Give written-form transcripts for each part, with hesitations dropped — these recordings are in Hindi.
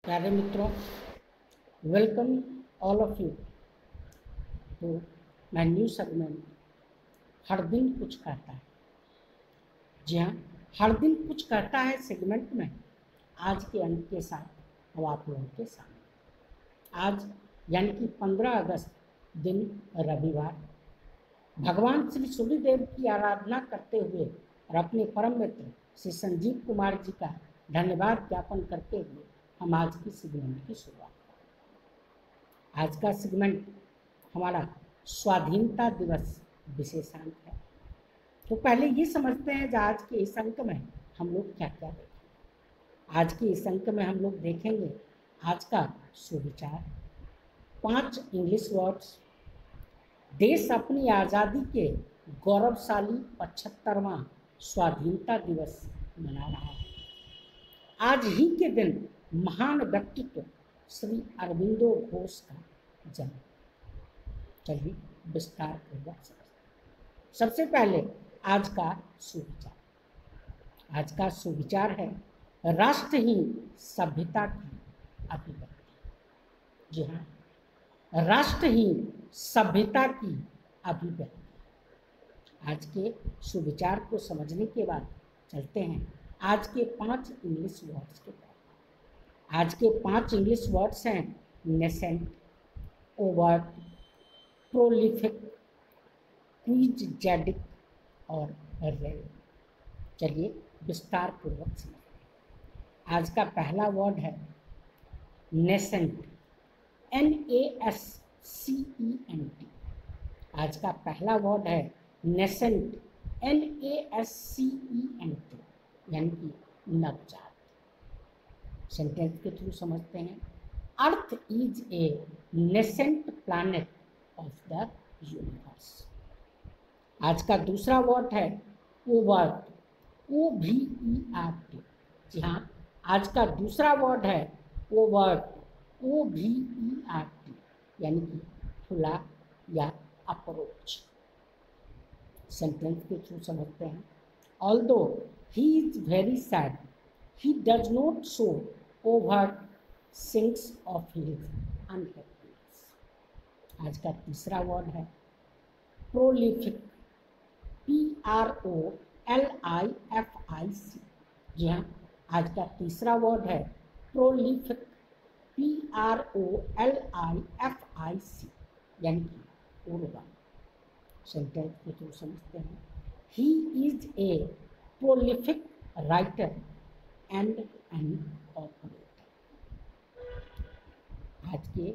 प्यारे मित्रों, welcome all of you to my new segment हर दिन कुछ कहता है। जी हाँ, हर दिन कुछ कहता है सेगमेंट में आज के अंक के साथ हम आप लोगों के सामने। आज यानी कि 15 अगस्त दिन रविवार, भगवान श्री सूर्यदेव की आराधना करते हुए और अपने परम मित्र श्री संजीव कुमार जी का धन्यवाद ज्ञापन करते हुए हम आज की सेगमेंट की शुरुआत करें। आज का सेगमेंट हमारा स्वाधीनता दिवस विशेषांक है। तो पहले ये समझते हैं कि आज के इस अंक में हम लोग क्या क्या देखेंगे। आज के इस अंक में हम लोग देखेंगे आज का सुविचार, 5 इंग्लिश वर्ड्स, देश अपनी आज़ादी के गौरवशाली 75वां स्वाधीनता दिवस मना रहा है। आज ही के दिन महान व्यक्तित्व श्री अरविंदो घोष का जन्म। चलिए विस्तार पूर्वक समझते। सबसे पहले आज का सुविचार। आज का सुविचार है, राष्ट्र ही सभ्यता की अभिव्यक्ति। जी हाँ, राष्ट्र ही सभ्यता की अभिव्यक्ति। आज के सुविचार को समझने के बाद चलते हैं आज के 5 इंग्लिश वर्ड्स के बारे में। आज के 5 इंग्लिश वर्ड्स हैं नेसेंट, ओवर्ट, प्रोलिफिक, क्विज़जेटिक और रेल। चलिए विस्तार पूर्वक समझते हैं। आज का पहला वर्ड है नेसेंट, NASCENT। आज का पहला वर्ड है नेसेंट, NASCENT, यानी कि नवजात। सेंटेंस के थ्रू समझते हैं। Earth is a nascent planet of the universe. आज का दूसरा वर्ड है ओवर्ट, OVERT। जी हाँ, आज का दूसरा वर्ड है ओवर्ट, OVERT, यानी कि खुला या अप्रोच। सेंटेंस के थ्रू समझते हैं। Although he is very sad, he does not show overt signs of his unhappiness। आज का तीसरा वर्ड है प्रोलिफिक, PROLIFIC। जी हाँ, आज का तीसरा वर्ड है प्रोलिफिक, PROLIFIC, यानी कि उर्वरक। सेंटेंस के थ्रू समझते हैं। He is a prolific writer and an operator। आज के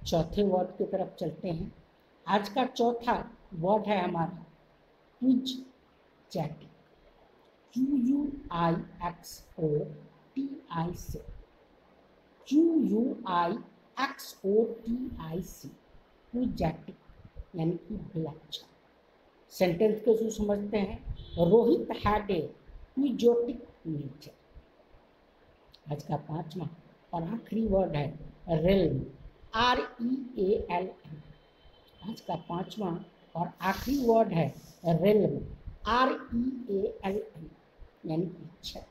चौथे वर्ड की तरफ चलते हैं। आज का चौथा वर्ड है हमारा क्विज़जेटिक, QUIXOTIC, QUIXOTIC, क्विज़जेटिक, यानी कि विलक्षण। सेंटेंस के थ्रू समझते हैं। Rohit had a quixotic nature. आज का पांचवा और आखिरी वर्ड है रेल्म, REALM। आज का पांचवा और आखिरी वर्ड है रेल्म, REALM, यानी कि छत।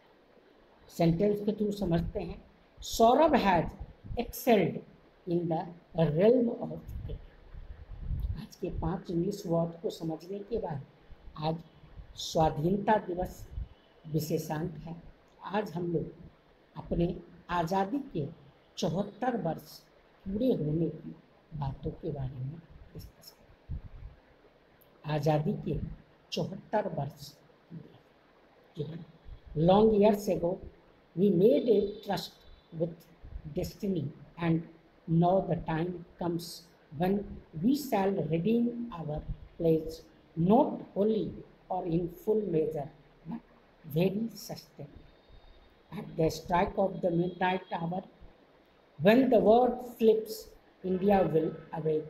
सेंटेंस के थ्रू समझते हैं। Saurabh has excelled in the realm of cricket. आज के 5 इंग्लिश वर्ड को समझने के बाद आज स्वाधीनता दिवस विशेषांक है। आज हम लोग अपने आज़ादी के 74 वर्ष पूरे होने की बातों के बारे में डिस्कस करेंगे। आज़ादी के 74 वर्ष पूरे। Long years ago we made a trust with destiny and now the time comes when we shall redeem our pledge, not wholly or in full measure, but very sustained. At the strike of the midnight hour, when the world sleeps, India will awake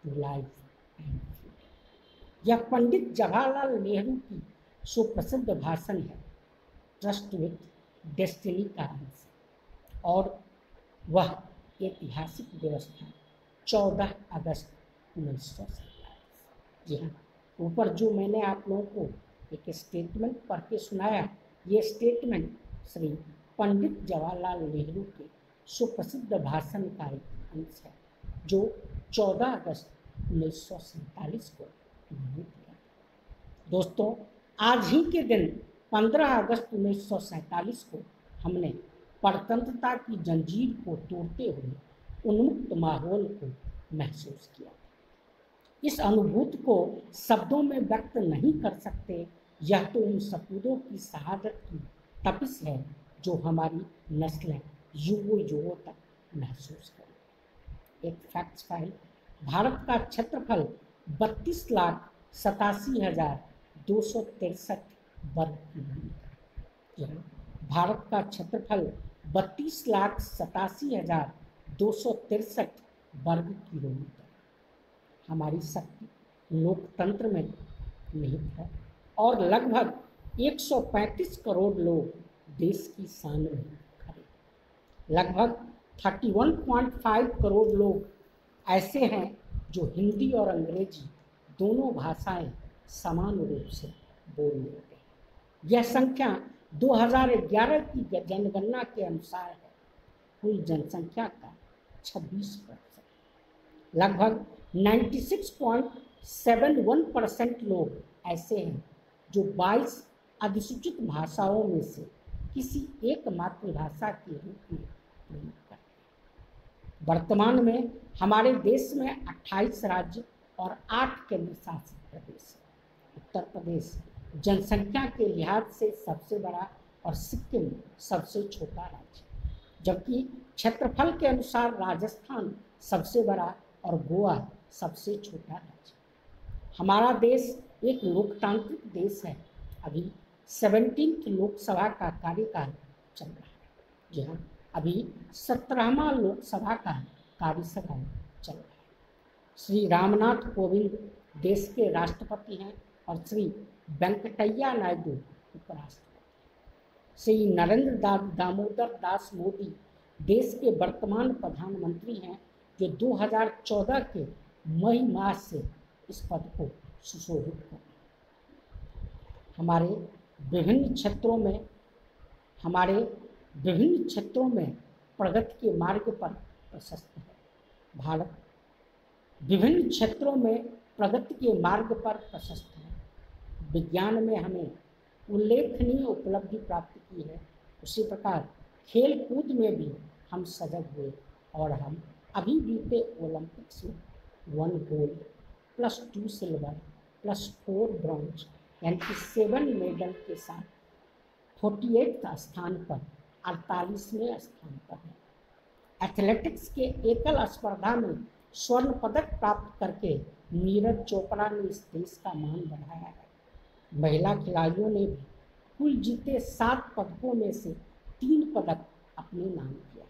to life and freedom। यह पंडित जवाहरलाल नेहरू की सुप्रसिद्ध भाषण है, ट्रस्ट विथ डेस्टिनी का अंश, और वह ऐतिहासिक दिवस था 14 अगस्त 1947। जी हाँ, ऊपर जो मैंने आप लोगों को एक स्टेटमेंट पढ़ के सुनाया, ये स्टेटमेंट श्री पंडित जवाहरलाल नेहरू के सुप्रसिद्ध भाषण का एक अंश है जो 14 अगस्त 1947 को उन्होंने दिया। दोस्तों, आज ही के दिन 15 अगस्त 1947 को हमने परतंत्रता की जंजीर को तोड़ते हुए उन्मुक्त माहौल को महसूस किया। इस अनुभूति को शब्दों में व्यक्त नहीं कर सकते। यह तो उन सपूतों की शहादत की तपिश है जो हमारी नस्लें युगों युगों तक महसूस करें। एक फैक्ट फाइल, भारत का क्षेत्रफल 32,87,263 वर्ग किलोमीटर। भारत का क्षेत्रफल 32,87,263 वर्ग किलोमीटर। हमारी शक्ति लोकतंत्र में निहित है और लगभग 135 करोड़ लोग देश की शान में खड़े। लगभग 31.5 करोड़ लोग ऐसे हैं जो हिंदी और अंग्रेजी दोनों भाषाएं समान रूप से बोल लेते हैं। यह संख्या 2011 की जनगणना के अनुसार है। कुल जनसंख्या का 26%। लगभग 96.71% लोग ऐसे हैं जो 22 अधिसूचित भाषाओं में से किसी एक मातृभाषा के रूप में प्रयोग करते हैं। वर्तमान में हमारे देश में 28 राज्य और 8 केंद्र शासित प्रदेश हैं। उत्तर प्रदेश जनसंख्या के लिहाज से सबसे बड़ा और सिक्किम सबसे छोटा राज्य, जबकि क्षेत्रफल के अनुसार राजस्थान सबसे बड़ा और गोवा सबसे छोटा राज्य। हमारा देश एक लोकतांत्रिक देश है। अभी 17वीं लोकसभा का कार्यकाल चल रहा है। जी हाँ, अभी 17वां लोकसभा का कार्यकाल चल रहा है। श्री रामनाथ कोविंद देश के राष्ट्रपति हैं और श्री वेंकटैया नायडू उपराष्ट्रपति। श्री नरेंद्र दामोदर दास मोदी देश के वर्तमान प्रधानमंत्री हैं जो 2014 के मई माह से इस पद को सुशोभित कर रहे हैं। हमारे विभिन्न क्षेत्रों में प्रगति के मार्ग पर प्रशस्त है। भारत विभिन्न क्षेत्रों में प्रगति के मार्ग पर प्रशस्त है। विज्ञान में हमें उल्लेखनीय उपलब्धि प्राप्त की है। उसी प्रकार खेल कूद में भी हम सजग हुए और हम अभी बीते ओलंपिक्स में 1 गोल्ड +2 सिल्वर +4 ब्रॉन्ज यानी कि 7 मेडल के साथ 48वें स्थान पर 48वें स्थान पर है। एथलेटिक्स के एकल स्पर्धा में स्वर्ण पदक प्राप्त करके नीरज चोपड़ा ने इस देश का मान बढ़ाया है। महिला खिलाड़ियों ने भी कुल जीते 7 पदकों में से 3 पदक अपने नाम किया।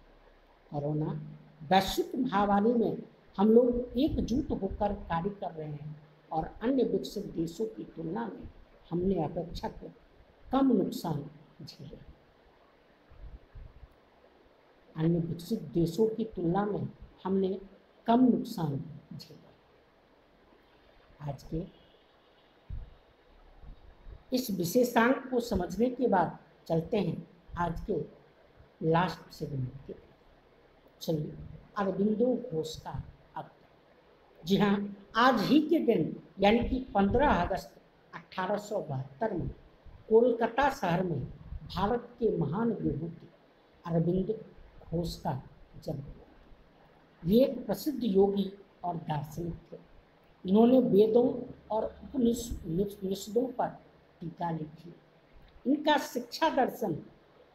कोरोना वैश्विक महामारी में हम लोग एकजुट होकर कार्य कर रहे हैं और अन्य विकसित देशों की तुलना में हमने अपेक्षाकृत कम नुकसान झेले। अन्य विकसित देशों की तुलना में हमने कम नुकसान झेले। आज के इस विशेषांक को समझने के बाद चलते हैं आज के लास्ट सेगमेंट के। चलिए, अरबिंदो घोष का अर्थ। जी हाँ, आज ही के दिन यानी कि 15 अगस्त 1872 में कोलकाता शहर में भारत के महान विभूति अरविंद घोष का जन्म हुआ। ये एक प्रसिद्ध योगी और दार्शनिक थे। इन्होंने वेदों और उपनिषदों पर टीका लिखी। इनका शिक्षा दर्शन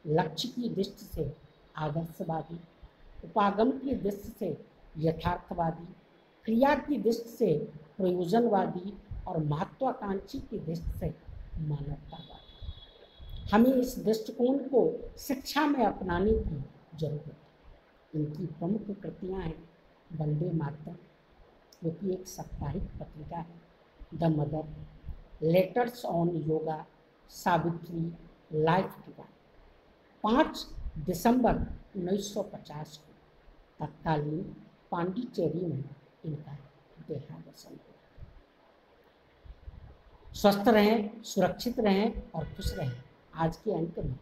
लक्ष्य की दृष्टि से आदर्शवादी, उपागम की दृष्टि से यथार्थवादी, क्रिया की दृष्टि से प्रयोजनवादी और महत्वाकांक्षी की दृष्टि से मानवतावादी। हमें इस दृष्टिकोण को शिक्षा में अपनाने की जरूरत है। इनकी प्रमुख कृतियाँ हैं वंदे मातरम, जो कि एक साप्ताहिक पत्रिका है, the mother, letters on yoga, Savitri, life divine. 5 दिसंबर 1950 को तत्कालीन पांडिचेरी में इनका देहावसान हुआ। स्वस्थ रहें, सुरक्षित रहें और खुश रहें। आज के अंक में